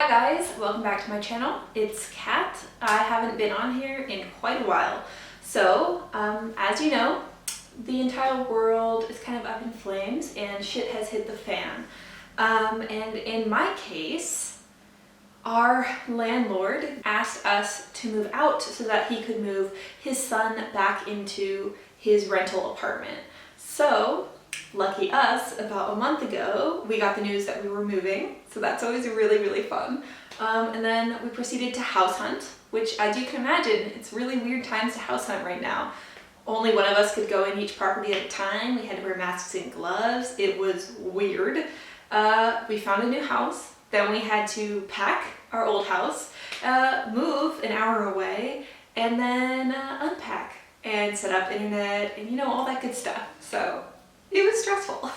Hi guys, welcome back to my channel. It's Kat. I haven't been on here in quite a while. So, as you know, the entire world is kind of up in flames and shit has hit the fan. And in my case, our landlord asked us to move out so that he could move his son back into his rental apartment. So, lucky us, about a month ago, we got the news that we were moving, so that's always really fun. And then we proceeded to house hunt, which, as you can imagine, it's really weird times to house hunt right now. Only one of us could go in each property at a time. We had to wear masks and gloves. It was weird. We found a new house. Then we had to pack our old house, move an hour away, and then unpack and set up internet and all that good stuff. So it was stressful.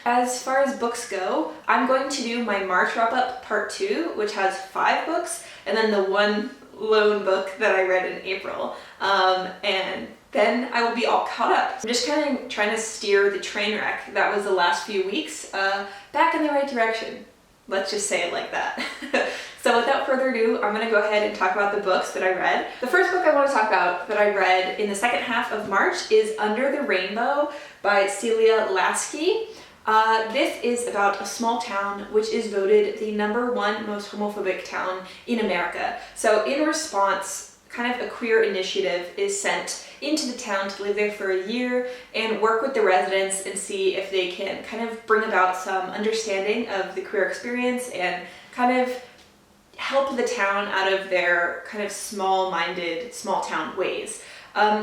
As far as books go, I'm going to do my March wrap-up part 2, which has 5 books, and then the one lone book that I read in April. And then I will be all caught up. I'm just kind of trying to steer the train wreck that was the last few weeks back in the right direction. Let's just say it like that. So without further ado, I'm going to go ahead and talk about the books that I read. The first book I want to talk about that I read in the second half of March is Under the Rainbow by Celia Laskey. This is about a small town which is voted the #1 most homophobic town in America. So in response, kind of a queer initiative is sent into the town to live there for a year and work with the residents and see if they can kind of bring about some understanding of the queer experience and kind of help the town out of their kind of small-minded, small-town ways.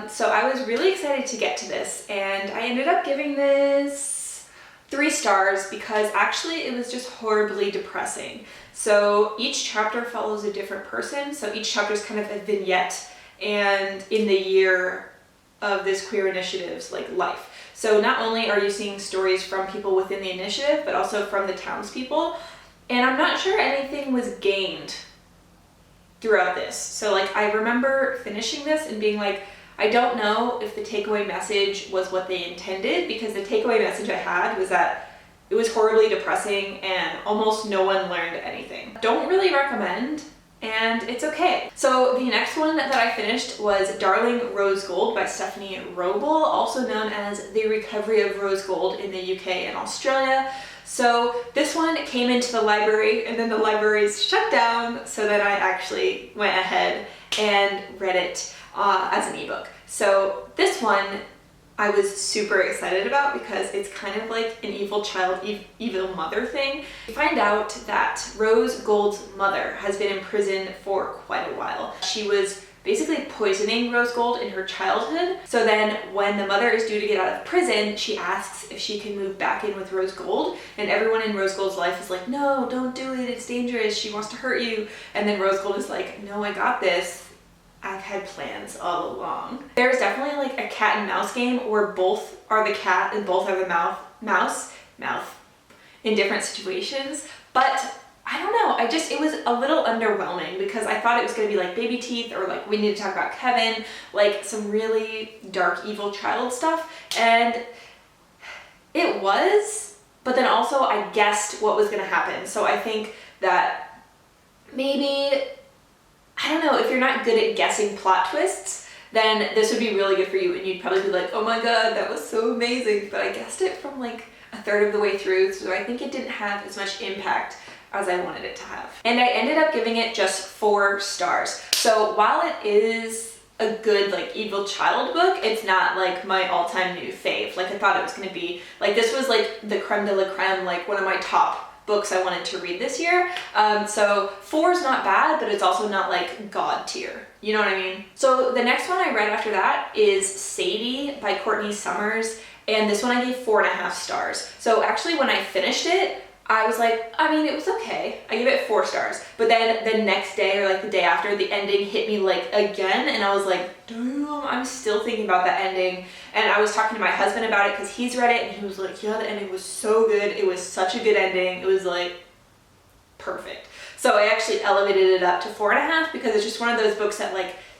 So I was really excited to get to this, and I ended up giving this 3 stars because actually it was just horribly depressing. So each chapter follows a different person, so each chapter is kind of a vignette and in the year of this queer initiative's life. So not only are you seeing stories from people within the initiative, but also from the townspeople. And I'm not sure anything was gained throughout this. So I remember finishing this and being like, I don't know if the takeaway message was what they intended, because the takeaway message I had was that it was horribly depressing and almost no one learned anything. Don't really recommend, and it's okay. So the next one that I finished was Darling Rose Gold by Stephanie Wrobel, also known as The Recovery of Rose Gold in the UK and Australia. So this one came into the library and then the libraries shut down, so then I actually went ahead and read it as an ebook. So this one I was super excited about because it's kind of like an evil child, evil mother thing. You find out that Rose Gold's mother has been in prison for quite a while. She was basically poisoning Rose Gold in her childhood. So then when the mother is due to get out of prison, she asks if she can move back in with Rose Gold, and everyone in Rose Gold's life is like, no, don't do it, it's dangerous, she wants to hurt you. And then Rose Gold is like, no, I got this. I've had plans all along. There's definitely a cat and mouse game where both are the cat and both are the mouse in different situations. But I don't know, it was a little underwhelming because I thought it was going to be like Baby Teeth or we need to talk about Kevin, some really dark evil child stuff, and it was, but then also I guessed what was going to happen. So I think that maybe, I don't know, if you're not good at guessing plot twists, then this would be really good for you and you'd probably be like, oh my god, that was so amazing. But I guessed it from a third of the way through, so I think it didn't have as much impact as I wanted it to have. And I ended up giving it just 4 stars. So while it is a good evil child book, it's not my all-time new fave. I thought it was going to be this was the creme de la creme, one of my top books I wanted to read this year. So 4 is not bad, but it's also not god tier. You know what I mean? So the next one I read after that is Sadie by Courtney Summers, and this one I gave 4.5 stars. So actually when I finished it, I was like, it was okay. I gave it 4 stars. But then the next day or the day after, the ending hit me again, and I was like, damn, I'm still thinking about that ending. And I was talking to my husband about it because he's read it, and he was like, yeah, the ending was so good. It was such a good ending. It was perfect. So I actually elevated it up to 4.5 because it's just one of those books that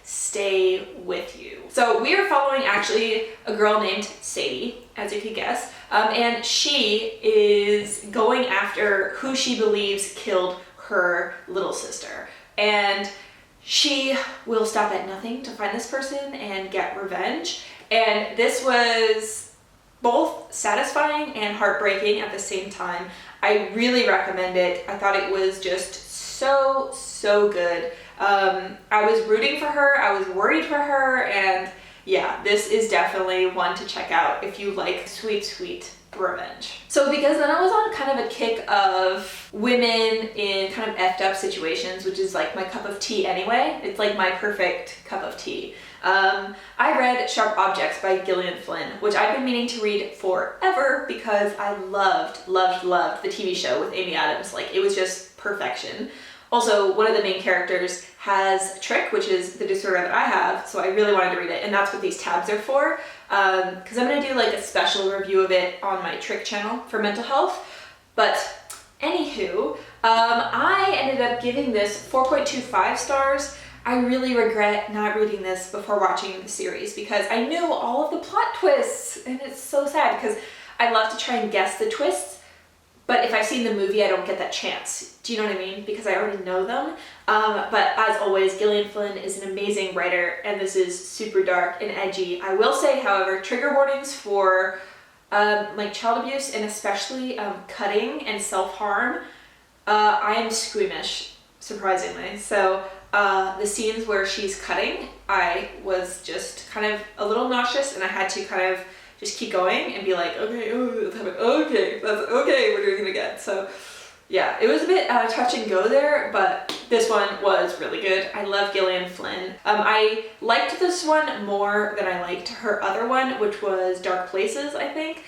stay with you. So we are following actually a girl named Sadie, as you could guess, and she is going after who she believes killed her little sister. And she will stop at nothing to find this person and get revenge. And this was both satisfying and heartbreaking at the same time. I really recommend it. I thought it was just so good. I was rooting for her, I was worried for her, and yeah, this is definitely one to check out if you like sweet revenge. So because then I was on kind of a kick of women in kind of effed up situations, which is like my cup of tea anyway. It's like my perfect cup of tea. I read Sharp Objects by Gillian Flynn, which I've been meaning to read forever because I loved the TV show with Amy Adams. Like, it was just perfection. Also, one of the main characters has trick, which is the disorder that I have, so I really wanted to read it, and that's what these tabs are for, because I'm going to do like a special review of it on my trick channel for mental health. But anywho, I ended up giving this 4.25 stars. I really regret not reading this before watching the series because I knew all of the plot twists, and it's so sad because I love to try and guess the twists, but if I've seen the movie, I don't get that chance. Do you know what I mean? Because I already know them. But as always, Gillian Flynn is an amazing writer, and this is super dark and edgy. I will say, however, trigger warnings for like child abuse and especially cutting and self-harm. I am squeamish, surprisingly. So the scenes where she's cutting, I was just kind of a little nauseous, and I had to kind of just keep going and be like, okay, okay, that's okay, we're doing it again. So yeah, it was a bit touch and go there, but this one was really good. I love Gillian Flynn. I liked this one more than I liked her other one, which was Dark Places, I think.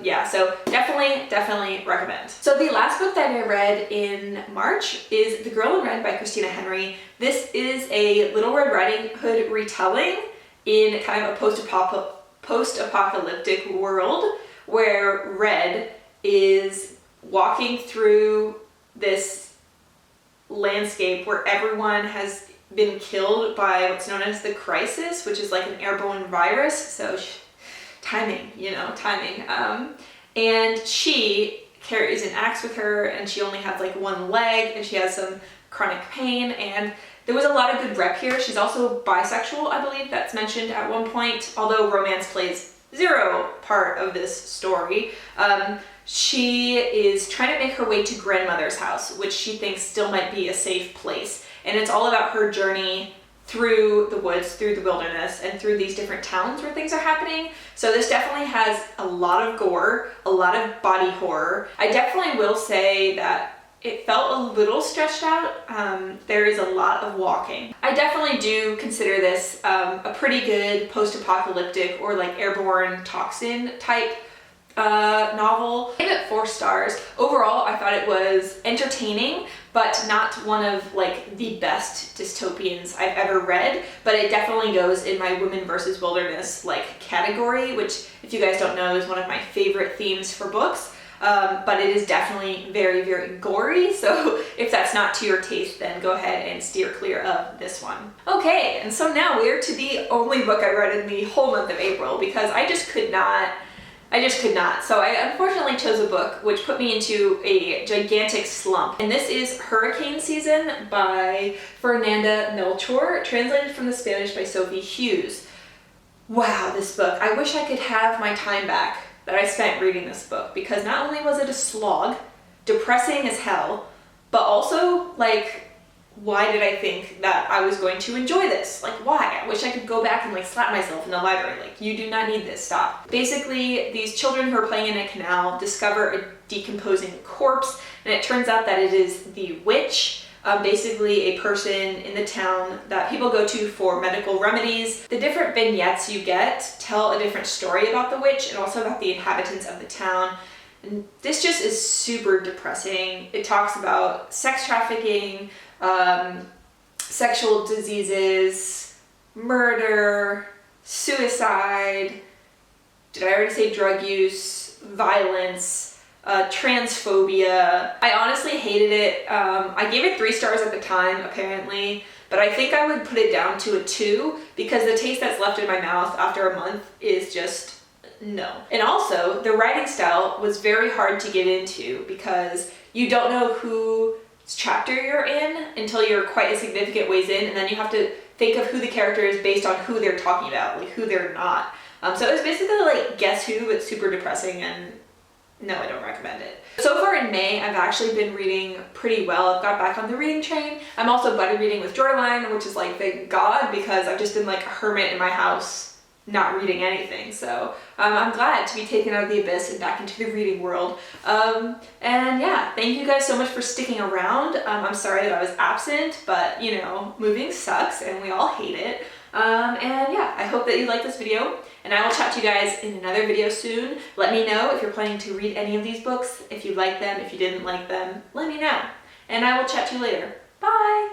Yeah, so definitely recommend. So the last book that I read in March is The Girl in Red by Christina Henry. This is a Little Red Riding Hood retelling in kind of a post-apocalyptic world where Red is walking through this landscape where everyone has been killed by what's known as the crisis, which is like an airborne virus. So timing. And she carries an axe with her, and she only has like one leg, and she has some chronic pain, and there was a lot of good rep here. She's also bisexual, I believe that's mentioned at one point, although romance plays zero part of this story. She is trying to make her way to grandmother's house, which she thinks still might be a safe place. And it's all about her journey through the woods, through the wilderness, and through these different towns where things are happening. So this definitely has a lot of gore, a lot of body horror. I definitely will say that it felt a little stretched out. There is a lot of walking. I definitely do consider this a pretty good post-apocalyptic or like airborne toxin type novel. I gave it 4 stars. Overall, I thought it was entertaining, but not one of like the best dystopians I've ever read, but it definitely goes in my women versus wilderness like category, which if you guys don't know is one of my favorite themes for books. But it is definitely very gory, so if that's not to your taste, then go ahead and steer clear of this one. Okay, and so now we're to the only book I read in the whole month of April because I just could not. So I unfortunately chose a book which put me into a gigantic slump. And this is Hurricane Season by Fernanda Melchor, translated from the Spanish by Sophie Hughes. Wow, this book. I wish I could have my time back that I spent reading this book, because not only was it a slog, depressing as hell, but also like, why did I think that I was going to enjoy this? Like, why? I wish I could go back and like slap myself in the library. Like, you do not need this, stop. Basically, these children who are playing in a canal discover a decomposing corpse, and it turns out that it is the witch, basically a person in the town that people go to for medical remedies. The different vignettes you get tell a different story about the witch and also about the inhabitants of the town. And this just is super depressing. It talks about sex trafficking, sexual diseases, murder, suicide, did I already say drug use, violence, transphobia. I honestly hated it. I gave it 3 stars at the time, apparently, but I think I would put it down to a 2 because the taste that's left in my mouth after a month is just no. And also, the writing style was very hard to get into because you don't know who chapter you're in until you're quite a significant ways in, and then you have to think of who the character is based on who they're talking about, like who they're not. So it was basically like Guess Who, but super depressing, and no, I don't recommend it. So far in May, I've actually been reading pretty well. I've got back on the reading train. I'm also buddy reading with Jordan, which is like, thank God, because I've just been like a hermit in my house, not reading anything. So I'm glad to be taken out of the abyss and back into the reading world. And yeah, thank you guys so much for sticking around. I'm sorry that I was absent, but you know, moving sucks and we all hate it. And yeah, I hope that you like this video, and I will chat to you guys in another video soon. Let me know if you're planning to read any of these books, if you like them, if you didn't like them, let me know. And I will chat to you later. Bye!